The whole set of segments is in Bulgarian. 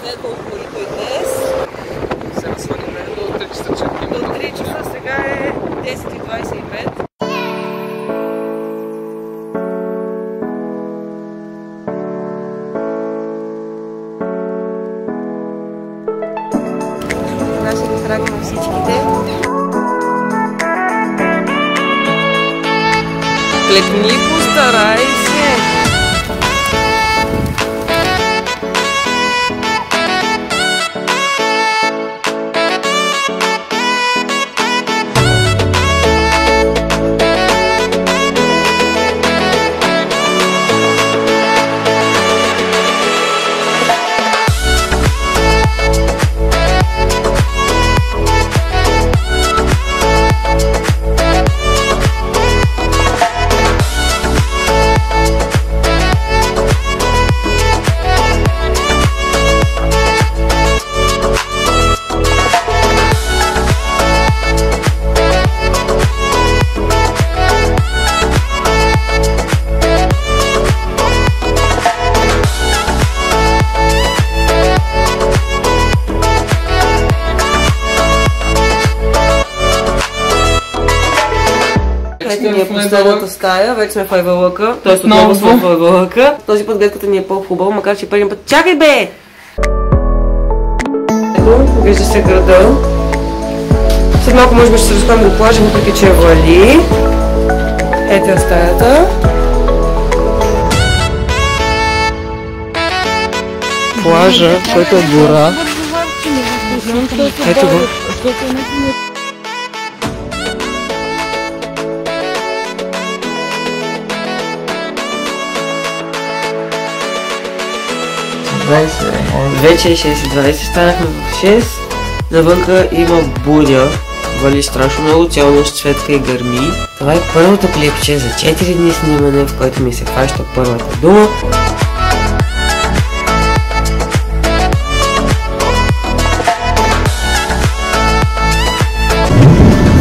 след колко и днес. Сега сваляме до 3 часа. До 3 часа, сега е 10:25. Сега ще ги храним всичките. Клекни, постарай се! Ето ни е последната стая, вече сме в Айвалъка, т.е. отново сме в Айвалъка. Този път гледката ни е по-хубава, макар че предния път... Чакай бе! Ето, вижда се града. След малко може би ще се разходим до плажа, въпреки че вали. Ето е стаята. Плажа, който е гора. Ето го. Вече е 6:20, станахме в 6. Навънка има буря, вали страшно много, цяла нощ светка и гърми. Това е първото клипче за 4 дни снимане, в което ми се хваща първата дума.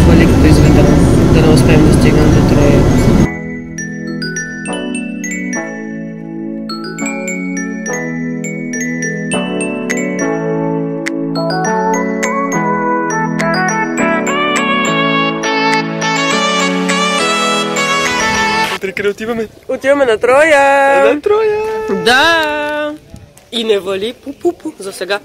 Вали като изведам, да не успеем да стигнем до Троя. Къде отиваме? Отиваме на Троя! На Троя! Да! И не вали пу-пу-пу за сега.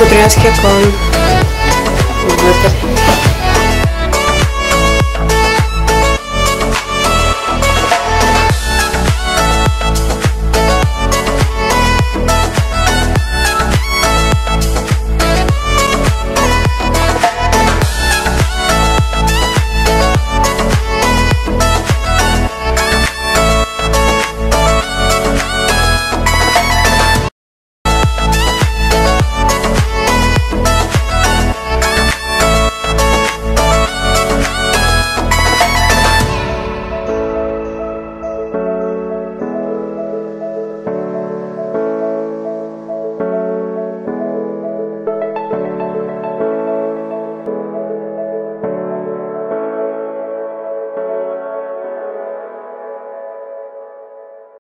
Троянския кон.